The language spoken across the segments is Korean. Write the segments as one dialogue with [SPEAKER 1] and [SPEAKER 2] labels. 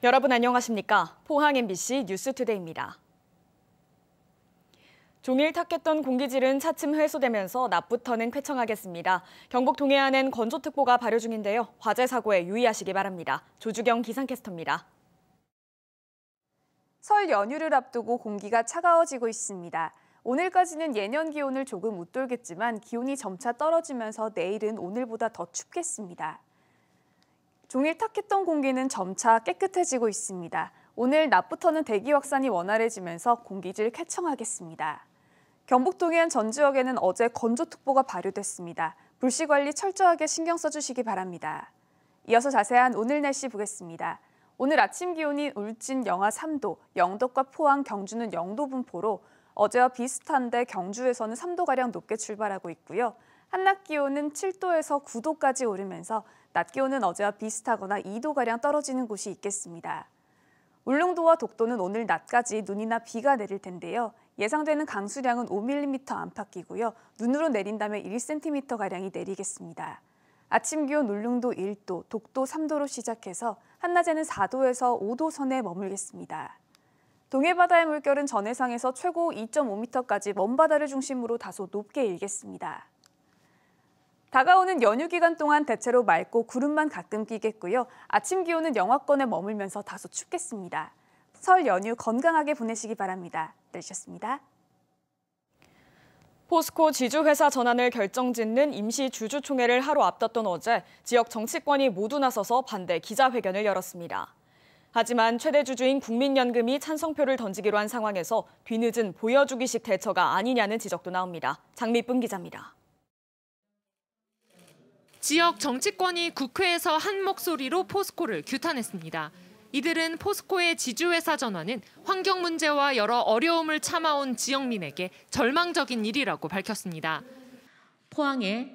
[SPEAKER 1] 여러분 안녕하십니까? 포항 MBC 뉴스투데이입니다. 종일 탁했던 공기질은 차츰 해소되면서 낮부터는 쾌청하겠습니다. 경북 동해안엔 건조특보가 발효 중인데요. 화재 사고에 유의하시기 바랍니다. 조주경 기상캐스터입니다.
[SPEAKER 2] 설 연휴를 앞두고 공기가 차가워지고 있습니다. 오늘까지는 예년 기온을 조금 웃돌겠지만 기온이 점차 떨어지면서 내일은 오늘보다 더 춥겠습니다. 종일 탁했던 공기는 점차 깨끗해지고 있습니다. 오늘 낮부터는 대기 확산이 원활해지면서 공기질 쾌청하겠습니다. 경북 동해안 전 지역에는 어제 건조특보가 발효됐습니다. 불씨 관리 철저하게 신경 써주시기 바랍니다. 이어서 자세한 오늘 날씨 보겠습니다. 오늘 아침 기온이 울진 영하 3도, 영덕과 포항, 경주는 0도 분포로 어제와 비슷한데 경주에서는 3도가량 높게 출발하고 있고요. 한낮 기온은 7도에서 9도까지 오르면서 낮 기온은 어제와 비슷하거나 2도가량 떨어지는 곳이 있겠습니다. 울릉도와 독도는 오늘 낮까지 눈이나 비가 내릴 텐데요. 예상되는 강수량은 5mm 안팎이고요. 눈으로 내린다면 1cm가량이 내리겠습니다. 아침 기온 울릉도 1도, 독도 3도로 시작해서 한낮에는 4도에서 5도 선에 머물겠습니다. 동해바다의 물결은 전해상에서 최고 2.5m까지 먼바다를 중심으로 다소 높게 일겠습니다. 다가오는 연휴 기간 동안 대체로 맑고 구름만 가끔 끼겠고요. 아침 기온은 영하권에 머물면서 다소 춥겠습니다. 설 연휴 건강하게 보내시기 바랍니다. 내주셨습니다.
[SPEAKER 1] 포스코 지주회사 전환을 결정짓는 임시 주주총회를 하루 앞뒀던 어제 지역 정치권이 모두 나서서 반대 기자회견을 열었습니다. 하지만 최대 주주인 국민연금이 찬성표를 던지기로 한 상황에서 뒤늦은 보여주기식 대처가 아니냐는 지적도 나옵니다. 장미쁨 기자입니다.
[SPEAKER 3] 지역 정치권이 국회에서 한 목소리로 포스코를 규탄했습니다. 이들은 포스코의 지주회사 전환은 환경 문제와 여러 어려움을 참아온 지역민에게 절망적인 일이라고 밝혔습니다.
[SPEAKER 4] 포항의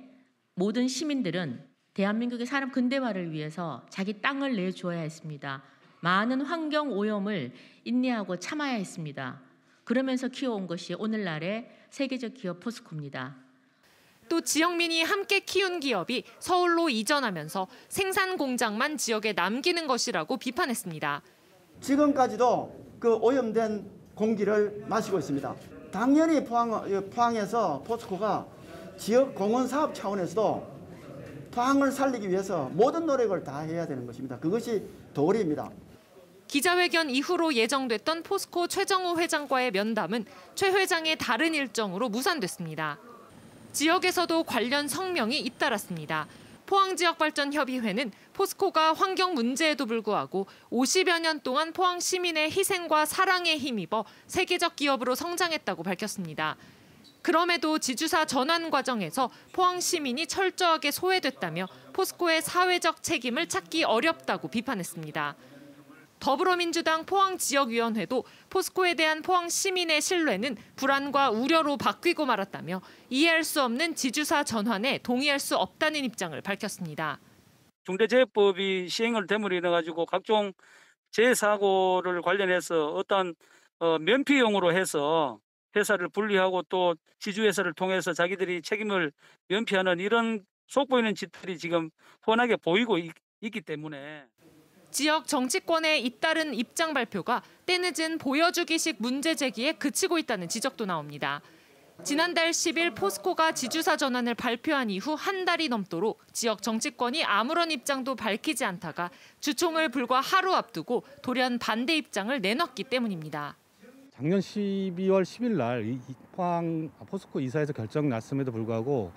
[SPEAKER 4] 모든 시민들은 대한민국의 산업 근대화를 위해서 자기 땅을 내주어야 했습니다. 많은 환경 오염을 인내하고 참아야 했습니다. 그러면서 키워온 것이 오늘날의 세계적 기업 포스코입니다.
[SPEAKER 3] 또 지역민이 함께 키운 기업이 서울로 이전하면서 생산 공장만 지역에 남기는 것이라고 비판했습니다.
[SPEAKER 5] 지금까지도 그 오염된 공기를 마시고 있습니다. 당연히 포항에서 포스코가 지역 공헌 사업 차원에서도 포항을 살리기 위해서 모든 노력을 다 해야 되는 것입니다. 그것이 도리입니다.
[SPEAKER 3] 기자회견 이후로 예정됐던 포스코 최정우 회장과의 면담은 최 회장의 다른 일정으로 무산됐습니다. 지역에서도 관련 성명이 잇따랐습니다. 포항지역발전협의회는 포스코가 환경 문제에도 불구하고 50여 년 동안 포항 시민의 희생과 사랑에 힘입어 세계적 기업으로 성장했다고 밝혔습니다. 그럼에도 지주사 전환 과정에서 포항 시민이 철저하게 소외됐다며 포스코의 사회적 책임을 찾기 어렵다고 비판했습니다. 더불어민주당 포항지역위원회도 포스코에 대한 포항 시민의 신뢰는 불안과 우려로 바뀌고 말았다며 이해할 수 없는 지주사 전환에 동의할 수 없다는 입장을 밝혔습니다.
[SPEAKER 6] 중대재해법이 시행을 됨으로 인해 가지고 각종 재해사고를 관련해서 어떤 면피용으로 해서 회사를 분리하고 또 지주회사를 통해서 자기들이 책임을 면피하는 이런 속보이는 짓들이 지금 훤하게 보이고 있기 때문에
[SPEAKER 3] 지역 정치권의 잇따른 입장 발표가 때늦은 보여주기식 문제 제기에 그치고 있다는 지적도 나옵니다. 지난달 10일 포스코가 지주사 전환을 발표한 이후 한 달이 넘도록 지역 정치권이 아무런 입장도 밝히지 않다가 주총을 불과 하루 앞두고 돌연 반대 입장을 내놨기 때문입니다.
[SPEAKER 7] 작년 12월 10일 날 포항 포스코 이사에서 결정 났음에도 불구하고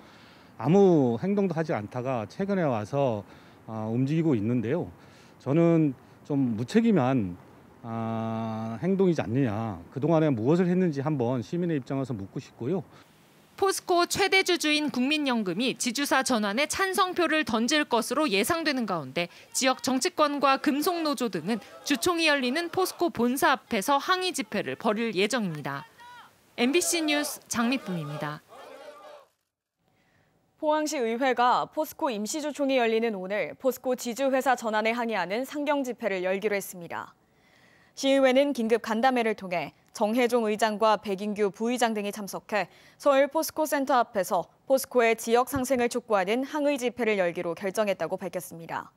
[SPEAKER 7] 아무 행동도 하지 않다가 최근에 와서 움직이고 있는데요. 저는 좀 무책임한 행동이지 않느냐. 그동안에 무엇을 했는지 한번 시민의 입장에서 묻고 싶고요.
[SPEAKER 3] 포스코 최대 주주인 국민연금이 지주사 전환에 찬성표를 던질 것으로 예상되는 가운데 지역 정치권과 금속노조 등은 주총이 열리는 포스코 본사 앞에서 항의 집회를 벌일 예정입니다. MBC 뉴스 장미쁨입니다.
[SPEAKER 1] 포항시 의회가 포스코 임시주총이 열리는 오늘 포스코 지주회사 전환에 항의하는 상경 집회를 열기로 했습니다. 시의회는 긴급 간담회를 통해 정혜종 의장과 백인규 부의장 등이 참석해 서울 포스코 센터 앞에서 포스코의 지역 상생을 촉구하는 항의 집회를 열기로 결정했다고 밝혔습니다.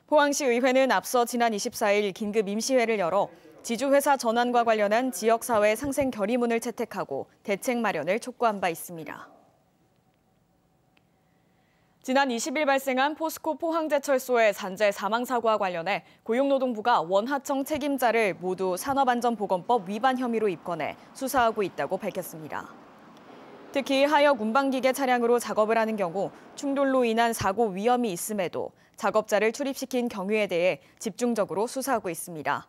[SPEAKER 1] 포항시 의회는 앞서 지난 24일 긴급 임시회를 열어 지주회사 전환과 관련한 지역사회 상생 결의문을 채택하고 대책 마련을 촉구한 바 있습니다. 지난 20일 발생한 포스코 포항제철소의 산재 사망사고와 관련해 고용노동부가 원하청 책임자를 모두 산업안전보건법 위반 혐의로 입건해 수사하고 있다고 밝혔습니다. 특히 하역 운반기계 차량으로 작업을 하는 경우 충돌로 인한 사고 위험이 있음에도 작업자를 출입시킨 경위에 대해 집중적으로 수사하고 있습니다.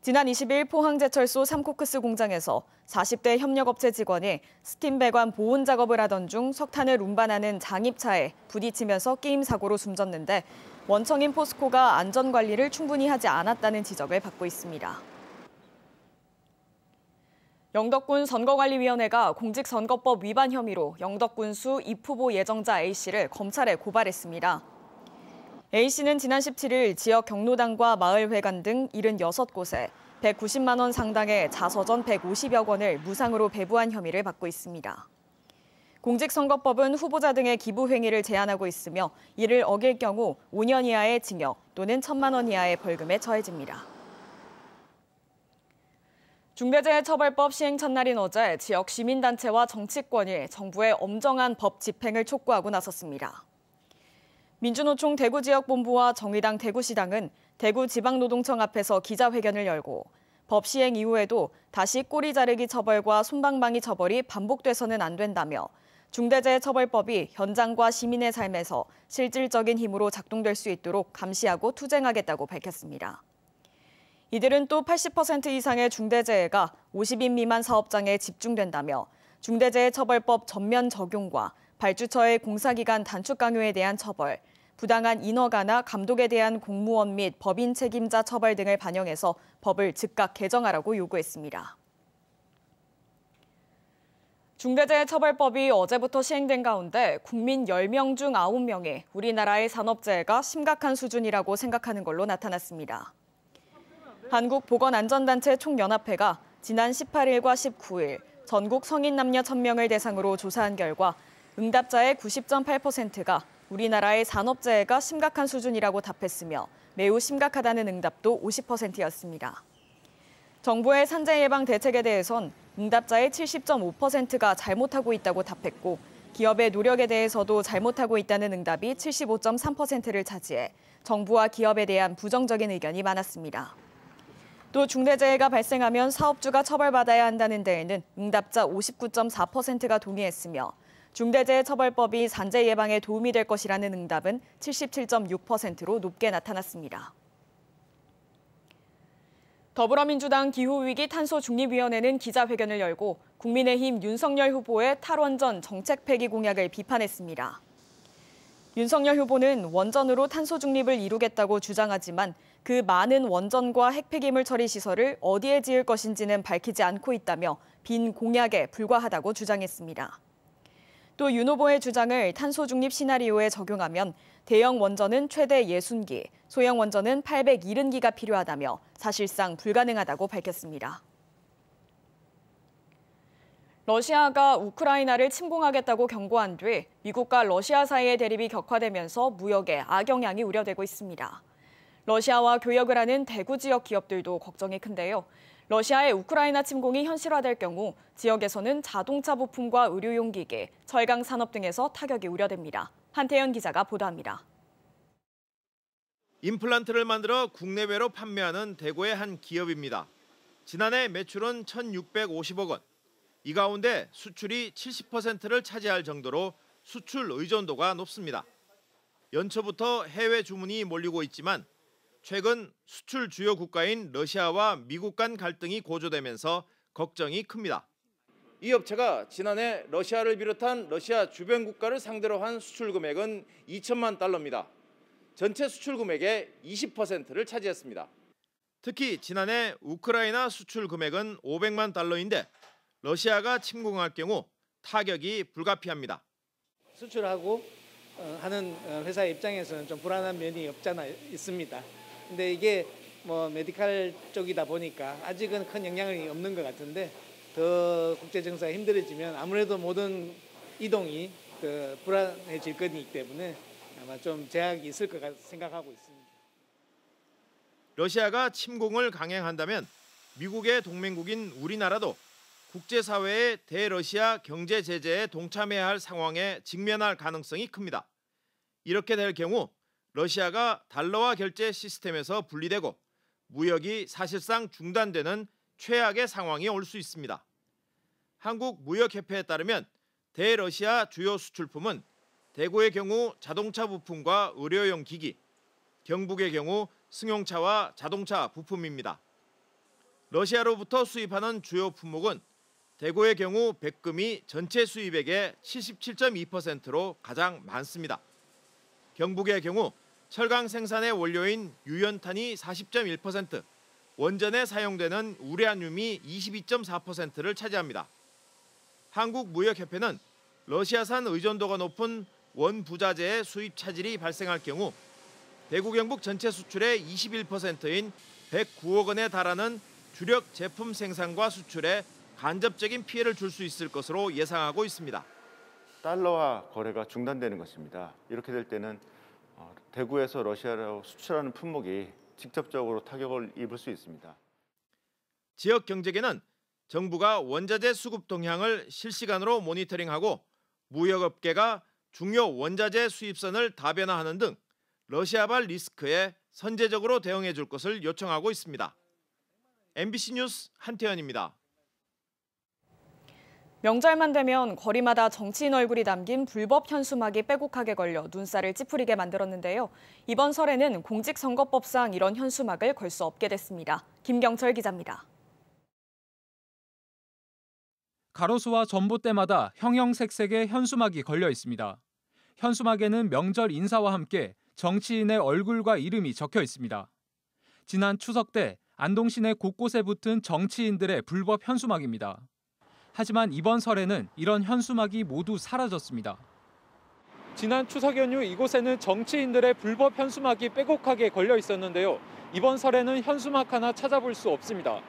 [SPEAKER 1] 지난 20일 포항제철소 3코크스 공장에서 40대 협력업체 직원이 스팀 배관 보온 작업을 하던 중 석탄을 운반하는 장입차에 부딪히면서 끼임 사고로 숨졌는데 원청인 포스코가 안전관리를 충분히 하지 않았다는 지적을 받고 있습니다. 영덕군 선거관리위원회가 공직선거법 위반 혐의로 영덕군수 입후보 예정자 A씨를 검찰에 고발했습니다. A씨는 지난 17일 지역 경로당과 마을회관 등 76곳에 190만 원 상당의 자서전 150여 권을 무상으로 배부한 혐의를 받고 있습니다. 공직선거법은 후보자 등의 기부 행위를 제한하고 있으며 이를 어길 경우 5년 이하의 징역 또는 1,000만 원 이하의 벌금에 처해집니다. 중대재해처벌법 시행 첫날인 어제 지역 시민단체와 정치권이 정부의 엄정한 법 집행을 촉구하고 나섰습니다. 민주노총 대구지역본부와 정의당 대구시당은 대구지방노동청 앞에서 기자회견을 열고 법 시행 이후에도 다시 꼬리 자르기 처벌과 솜방망이 처벌이 반복돼서는 안 된다며 중대재해처벌법이 현장과 시민의 삶에서 실질적인 힘으로 작동될 수 있도록 감시하고 투쟁하겠다고 밝혔습니다. 이들은 또 80% 이상의 중대재해가 50인 미만 사업장에 집중된다며 중대재해처벌법 전면 적용과 발주처의 공사기간 단축 강요에 대한 처벌, 부당한 인허가나 감독에 대한 공무원 및 법인 책임자 처벌 등을 반영해서 법을 즉각 개정하라고 요구했습니다. 중대재해처벌법이 어제부터 시행된 가운데 국민 10명 중 9명이 우리나라의 산업재해가 심각한 수준이라고 생각하는 걸로 나타났습니다. 한국보건안전단체 총연합회가 지난 18일과 19일 전국 성인 남녀 1,000명을 대상으로 조사한 결과 응답자의 90.8%가 우리나라의 산업재해가 심각한 수준이라고 답했으며 매우 심각하다는 응답도 50%였습니다. 정부의 산재 예방 대책에 대해선 응답자의 70.5%가 잘못하고 있다고 답했고 기업의 노력에 대해서도 잘못하고 있다는 응답이 75.3%를 차지해 정부와 기업에 대한 부정적인 의견이 많았습니다. 또 중대재해가 발생하면 사업주가 처벌받아야 한다는 데에는 응답자 59.4%가 동의했으며 중대재해처벌법이 산재 예방에 도움이 될 것이라는 응답은 77.6%로 높게 나타났습니다. 더불어민주당 기후위기 탄소중립위원회는 기자회견을 열고 국민의힘 윤석열 후보의 탈원전 정책 폐기 공약을 비판했습니다. 윤석열 후보는 원전으로 탄소 중립을 이루겠다고 주장하지만 그 많은 원전과 핵폐기물 처리 시설을 어디에 지을 것인지는 밝히지 않고 있다며 빈 공약에 불과하다고 주장했습니다. 또 윤 후보의 주장을 탄소 중립 시나리오에 적용하면 대형 원전은 최대 60기, 소형 원전은 870기가 필요하다며 사실상 불가능하다고 밝혔습니다. 러시아가 우크라이나를 침공하겠다고 경고한 뒤 미국과 러시아 사이의 대립이 격화되면서 무역에 악영향이 우려되고 있습니다. 러시아와 교역을 하는 대구 지역 기업들도 걱정이 큰데요. 러시아의 우크라이나 침공이 현실화될 경우 지역에서는 자동차 부품과 의료용 기계, 철강 산업 등에서 타격이 우려됩니다. 한태현 기자가 보도합니다.
[SPEAKER 8] 임플란트를 만들어 국내외로 판매하는 대구의 한 기업입니다. 지난해 매출은 1,650억 원. 이 가운데 수출이 70%를 차지할 정도로 수출 의존도가 높습니다. 연초부터 해외 주문이 몰리고 있지만 최근 수출 주요 국가인 러시아와 미국 간 갈등이 고조되면서 걱정이 큽니다. 이 업체가 지난해 러시아를 비롯한 러시아 주변 국가를 상대로 한 수출 금액은 2천만 달러입니다. 전체 수출 금액의 20%를 차지했습니다. 특히 지난해 우크라이나 수출 금액은 500만 달러인데 러시아가 침공할 경우 타격이 불가피합니다.
[SPEAKER 9] 수출하고 하는 회사 입장에서는 좀 불안한 면이 없잖아 있습니다. 근데 이게 뭐 메디칼 쪽이다 보니까 아직은 큰 영향이 없는 것 같은데 더 국제 정세가 힘들어지면 아무래도 모든 이동이 불안해질 거기 때문에 아마 좀 제약이 있을 것 같아 생각하고 있습니다.
[SPEAKER 8] 러시아가 침공을 강행한다면 미국의 동맹국인 우리나라도 국제사회의 대러시아 경제 제재에 동참해야 할 상황에 직면할 가능성이 큽니다. 이렇게 될 경우 러시아가 달러화 결제 시스템에서 분리되고 무역이 사실상 중단되는 최악의 상황이 올 수 있습니다. 한국무역협회에 따르면 대러시아 주요 수출품은 대구의 경우 자동차 부품과 의료용 기기, 경북의 경우 승용차와 자동차 부품입니다. 러시아로부터 수입하는 주요 품목은 대구의 경우 백금이 전체 수입액의 77.2%로 가장 많습니다. 경북의 경우 철강 생산의 원료인 유연탄이 40.1%, 원전에 사용되는 우레늄이 22.4%를 차지합니다. 한국무역협회는 러시아산 의존도가 높은 원부자재의 수입 차질이 발생할 경우 대구 경북 전체 수출의 21%인 109억 원에 달하는 주력 제품 생산과 수출에 간접적인 피해를 줄 수 있을 것으로 예상하고 있습니다.
[SPEAKER 10] 달러화 거래가 중단되는 것입니다. 이렇게 될 때는 대구에서 러시아로 수출하는 품목이 직접적으로 타격을 입을 수 있습니다.
[SPEAKER 8] 지역 경제계는 정부가 원자재 수급 동향을 실시간으로 모니터링하고 무역업계가 중요 원자재 수입선을 다변화하는 등 러시아발 리스크에 선제적으로 대응해 줄 것을 요청하고 있습니다. MBC 뉴스 한태현입니다.
[SPEAKER 1] 명절만 되면 거리마다 정치인 얼굴이 담긴 불법 현수막이 빼곡하게 걸려 눈살을 찌푸리게 만들었는데요. 이번 설에는 공직선거법상 이런 현수막을 걸 수 없게 됐습니다. 김경철 기자입니다.
[SPEAKER 11] 가로수와 전봇대마다 형형색색의 현수막이 걸려 있습니다. 현수막에는 명절 인사와 함께 정치인의 얼굴과 이름이 적혀 있습니다. 지난 추석 때 안동시내 곳곳에 붙은 정치인들의 불법 현수막입니다. 하지만 이번 설에는 이런 현수막이 모두 사라졌습니다. 지난 추석 연휴 이곳에는 정치인들의 불법 현수막이 빼곡하게 걸려 있었는데요. 이번 설에는 현수막 하나 찾아볼 수 없습니다.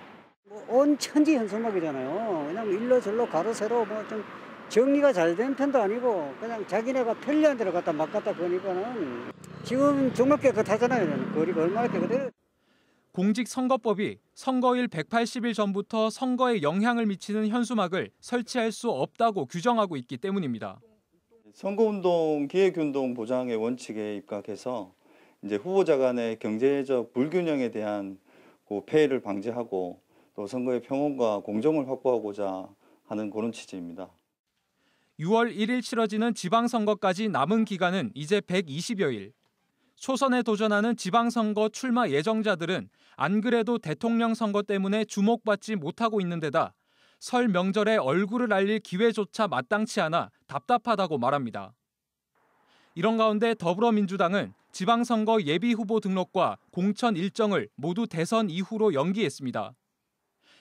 [SPEAKER 12] 온 천지 현수막이잖아요. 그냥 일로 절로 가로 세로 좀 정리가 잘 된 편도 아니고 그냥 자기네가 편리한 데로 갖다 막 갖다 거니까는 지금 정말 깨끗하잖아요. 거리가 얼마나 깨끗해요.
[SPEAKER 11] 공직선거법이 선거일 180일 전부터 선거에 영향을 미치는 현수막을 설치할 수 없다고 규정하고 있기 때문입니다.
[SPEAKER 13] 선거운동, 기획운동 보장의 원칙에 입각해서 이제 후보자 간의 경제적 불균형에 대한 폐해를 방지하고 또 선거의 평온과 공정을 확보하고자 하는 그런 취지입니다.
[SPEAKER 11] 6월 1일 치러지는 지방선거까지 남은 기간은 이제 120여일. 초선에 도전하는 지방선거 출마 예정자들은 안 그래도 대통령 선거 때문에 주목받지 못하고 있는 데다 설 명절에 얼굴을 알릴 기회조차 마땅치 않아 답답하다고 말합니다. 이런 가운데 더불어민주당은 지방선거 예비후보 등록과 공천 일정을 모두 대선 이후로 연기했습니다.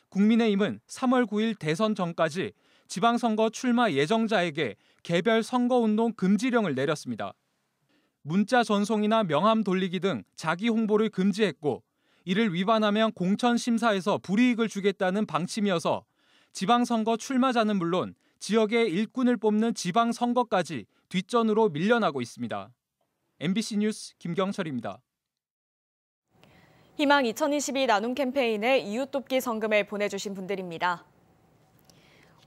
[SPEAKER 11] 국민의힘은 3월 9일 대선 전까지 지방선거 출마 예정자에게 개별 선거운동 금지령을 내렸습니다. 문자 전송이나 명함 돌리기 등 자기 홍보를 금지했고 이를 위반하면 공천 심사에서 불이익을 주겠다는 방침이어서 지방선거 출마자는 물론 지역의 일꾼을 뽑는 지방선거까지 뒷전으로 밀려나고 있습니다. MBC 뉴스 김경철입니다.
[SPEAKER 1] 희망 2022 나눔 캠페인에 이웃돕기 성금을 보내주신 분들입니다.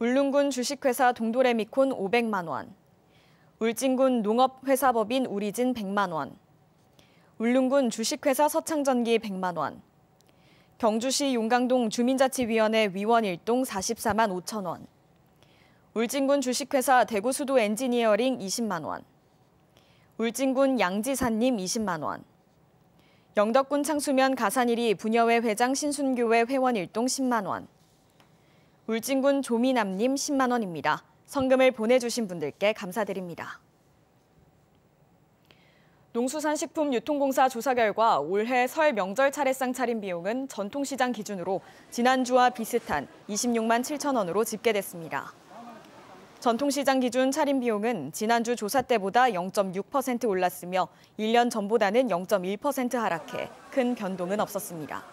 [SPEAKER 1] 울릉군 주식회사 동도레미콘 500만 원, 울진군 농업회사법인 우리진 100만 원, 울릉군 주식회사 서창전기 100만 원, 경주시 용강동 주민자치위원회 위원 1동 44만 5천 원, 울진군 주식회사 대구수도 엔지니어링 20만 원, 울진군 양지사님 20만 원, 영덕군 창수면 가산일이 부녀회 회장 신순교회 회원 1동 10만 원, 울진군 조미남님 10만 원입니다. 성금을 보내주신 분들께 감사드립니다. 농수산식품유통공사 조사 결과 올해 설 명절 차례상 차림 비용은 전통시장 기준으로 지난주와 비슷한 26만 7천 원으로 집계됐습니다. 전통시장 기준 차림 비용은 지난주 조사 때보다 0.6% 올랐으며 1년 전보다는 0.1% 하락해 큰 변동은 없었습니다.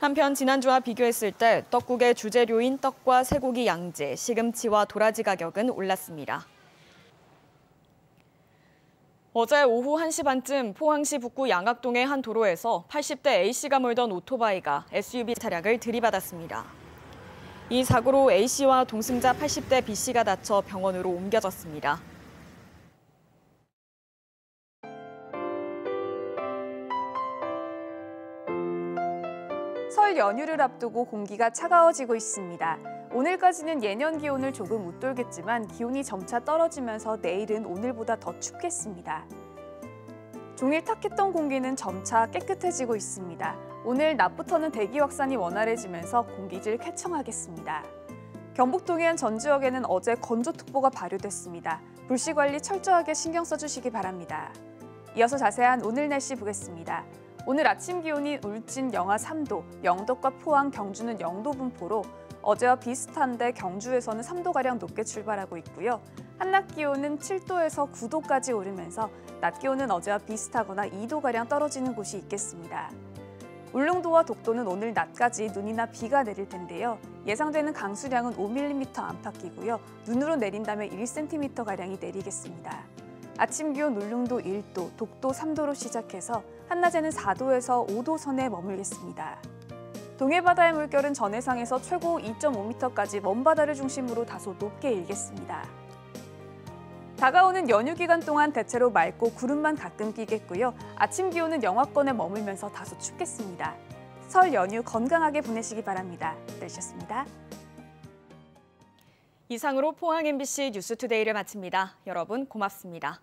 [SPEAKER 1] 한편 지난주와 비교했을 때 떡국의 주재료인 떡과 쇠고기 양재, 시금치와 도라지 가격은 올랐습니다. 어제 오후 1시 반쯤 포항시 북구 양학동의 한 도로에서 80대 A씨가 몰던 오토바이가 SUV 차량을 들이받았습니다. 이 사고로 A씨와 동승자 80대 B씨가 다쳐 병원으로 옮겨졌습니다.
[SPEAKER 2] 설 연휴를 앞두고 공기가 차가워지고 있습니다. 오늘까지는 예년 기온을 조금 웃돌겠지만 기온이 점차 떨어지면서 내일은 오늘보다 더 춥겠습니다. 종일 탁했던 공기는 점차 깨끗해지고 있습니다. 오늘 낮부터는 대기 확산이 원활해지면서 공기질 쾌청하겠습니다. 경북 동해안 전 지역에는 어제 건조특보가 발효됐습니다. 불씨 관리 철저하게 신경 써주시기 바랍니다. 이어서 자세한 오늘 날씨 보겠습니다. 오늘 아침 기온이 울진 영하 3도, 영덕과 포항, 경주는 0도 분포로 어제와 비슷한데 경주에서는 3도가량 높게 출발하고 있고요. 한낮 기온은 7도에서 9도까지 오르면서 낮 기온은 어제와 비슷하거나 2도가량 떨어지는 곳이 있겠습니다. 울릉도와 독도는 오늘 낮까지 눈이나 비가 내릴 텐데요. 예상되는 강수량은 5mm 안팎이고요. 눈으로 내린다면 1cm가량이 내리겠습니다. 아침 기온 울릉도 1도, 독도 3도로 시작해서 한낮에는 4도에서 5도 선에 머물겠습니다. 동해바다의 물결은 전해상에서 최고 2.5m까지 먼바다를 중심으로 다소 높게 일겠습니다. 다가오는 연휴 기간 동안 대체로 맑고 구름만 가끔 끼겠고요. 아침 기온은 영하권에 머물면서 다소 춥겠습니다. 설 연휴 건강하게 보내시기 바랍니다. 날씨였습니다.
[SPEAKER 1] 이상으로 포항 MBC 뉴스투데이를 마칩니다. 여러분 고맙습니다.